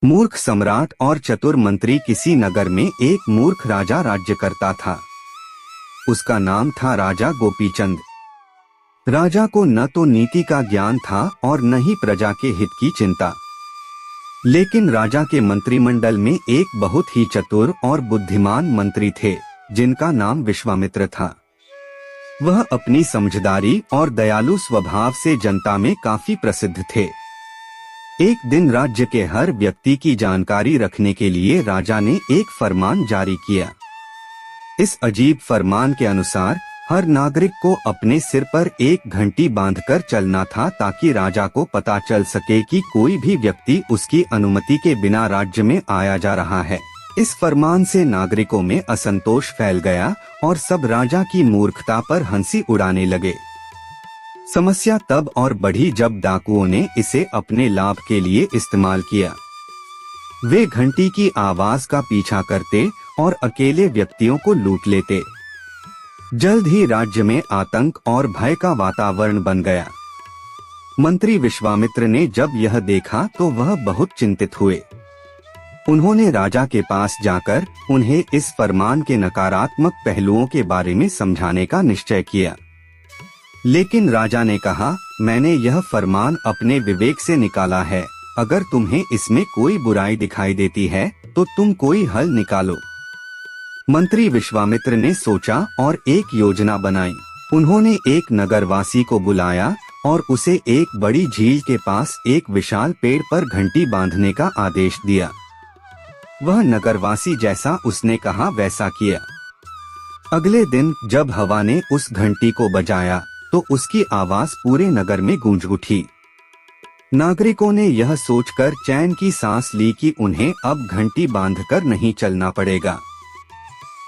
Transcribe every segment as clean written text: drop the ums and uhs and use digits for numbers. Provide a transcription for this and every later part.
मूर्ख सम्राट और चतुर मंत्री। किसी नगर में एक मूर्ख राजा राज्य करता था। उसका नाम था राजा गोपीचंद। राजा को न तो नीति का ज्ञान था और न ही प्रजा के हित की चिंता। लेकिन राजा के मंत्रिमंडल में एक बहुत ही चतुर और बुद्धिमान मंत्री थे, जिनका नाम विश्वामित्र था। वह अपनी समझदारी और दयालु स्वभाव से जनता में काफी प्रसिद्ध थे। एक दिन राज्य के हर व्यक्ति की जानकारी रखने के लिए राजा ने एक फरमान जारी किया। इस अजीब फरमान के अनुसार हर नागरिक को अपने सिर पर एक घंटी बांधकर चलना था, ताकि राजा को पता चल सके कि कोई भी व्यक्ति उसकी अनुमति के बिना राज्य में आया जा रहा है। इस फरमान से नागरिकों में असंतोष फैल गया और सब राजा की मूर्खता पर हंसी उड़ाने लगे। समस्या तब और बढ़ी जब डाकुओं ने इसे अपने लाभ के लिए इस्तेमाल किया। वे घंटी की आवाज का पीछा करते और अकेले व्यक्तियों को लूट लेते। जल्द ही राज्य में आतंक और भय का वातावरण बन गया। मंत्री विश्वामित्र ने जब यह देखा तो वह बहुत चिंतित हुए। उन्होंने राजा के पास जाकर उन्हें इस फरमान के नकारात्मक पहलुओं के बारे में समझाने का निश्चय किया। लेकिन राजा ने कहा, मैंने यह फरमान अपने विवेक से निकाला है। अगर तुम्हें इसमें कोई बुराई दिखाई देती है तो तुम कोई हल निकालो। मंत्री विश्वामित्र ने सोचा और एक योजना बनाई। उन्होंने एक नगरवासी को बुलाया और उसे एक बड़ी झील के पास एक विशाल पेड़ पर घंटी बांधने का आदेश दिया। वह नगरवासी जैसा उसने कहा वैसा किया। अगले दिन जब हवा ने उस घंटी को बजाया तो उसकी आवाज पूरे नगर में गूंज उठी। नागरिकों ने यह सोचकर चैन की सांस ली कि उन्हें अब घंटी बांधकर नहीं चलना पड़ेगा।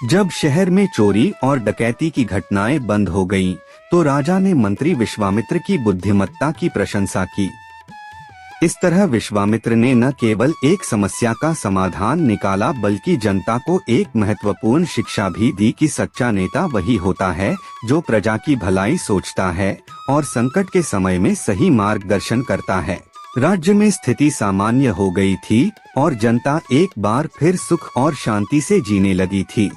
जब शहर में चोरी और डकैती की घटनाएं बंद हो गईं, तो राजा ने मंत्री विश्वामित्र की बुद्धिमत्ता की प्रशंसा की। इस तरह विश्वामित्र ने न केवल एक समस्या का समाधान निकाला, बल्कि जनता को एक महत्वपूर्ण शिक्षा भी दी कि सच्चा नेता वही होता है जो प्रजा की भलाई सोचता है और संकट के समय में सही मार्गदर्शन करता है। राज्य में स्थिति सामान्य हो गई थी और जनता एक बार फिर सुख और शांति से जीने लगी थी।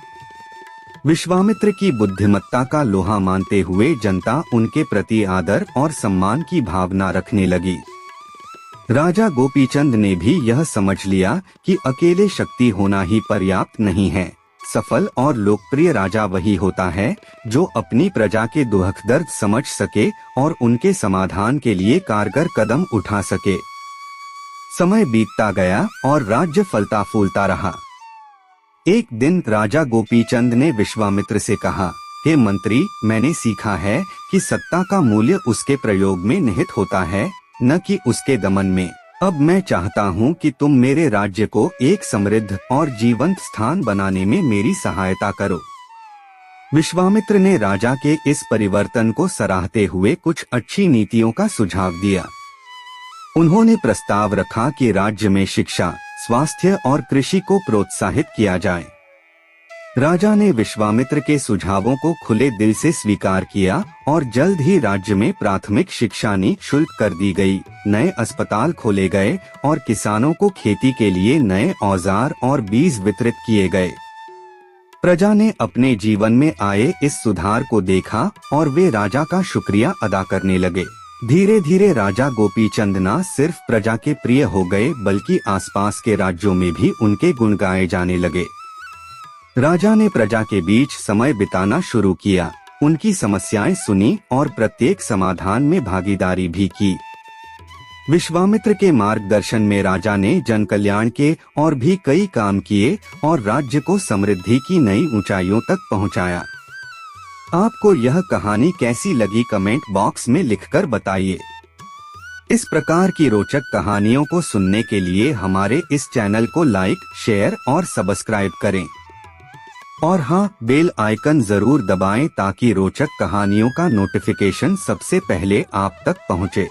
विश्वामित्र की बुद्धिमत्ता का लोहा मानते हुए जनता उनके प्रति आदर और सम्मान की भावना रखने लगी। राजा गोपीचंद ने भी यह समझ लिया कि अकेले शक्ति होना ही पर्याप्त नहीं है। सफल और लोकप्रिय राजा वही होता है जो अपनी प्रजा के दुख दर्द समझ सके और उनके समाधान के लिए कारगर कदम उठा सके। समय बीतता गया और राज्य फलता फूलता रहा। एक दिन राजा गोपीचंद ने विश्वामित्र से कहा, हे मंत्री, मैंने सीखा है कि सत्ता का मूल्य उसके प्रयोग में निहित होता है, न कि उसके दमन में। अब मैं चाहता हूँ कि तुम मेरे राज्य को एक समृद्ध और जीवंत स्थान बनाने में मेरी सहायता करो। विश्वामित्र ने राजा के इस परिवर्तन को सराहते हुए कुछ अच्छी नीतियों का सुझाव दिया। उन्होंने प्रस्ताव रखा कि राज्य में शिक्षा, स्वास्थ्य और कृषि को प्रोत्साहित किया जाए। राजा ने विश्वामित्र के सुझावों को खुले दिल से स्वीकार किया और जल्द ही राज्य में प्राथमिक शिक्षा निःशुल्क कर दी गई। नए अस्पताल खोले गए और किसानों को खेती के लिए नए औजार और बीज वितरित किए गए। प्रजा ने अपने जीवन में आए इस सुधार को देखा और वे राजा का शुक्रिया अदा करने लगे। धीरे धीरे राजा गोपीचंद न सिर्फ प्रजा के प्रिय हो गए, बल्कि आसपास के राज्यों में भी उनके गुण गाए जाने लगे। राजा ने प्रजा के बीच समय बिताना शुरू किया, उनकी समस्याएं सुनी और प्रत्येक समाधान में भागीदारी भी की। विश्वामित्र के मार्गदर्शन में राजा ने जन कल्याण के और भी कई काम किए और राज्य को समृद्धि की नई ऊंचाइयों तक पहुंचाया। आपको यह कहानी कैसी लगी कमेंट बॉक्स में लिखकर बताइए। इस प्रकार की रोचक कहानियों को सुनने के लिए हमारे इस चैनल को लाइक, शेयर और सब्सक्राइब करें। और हाँ, बेल आइकन जरूर दबाएं ताकि रोचक कहानियों का नोटिफिकेशन सबसे पहले आप तक पहुंचे।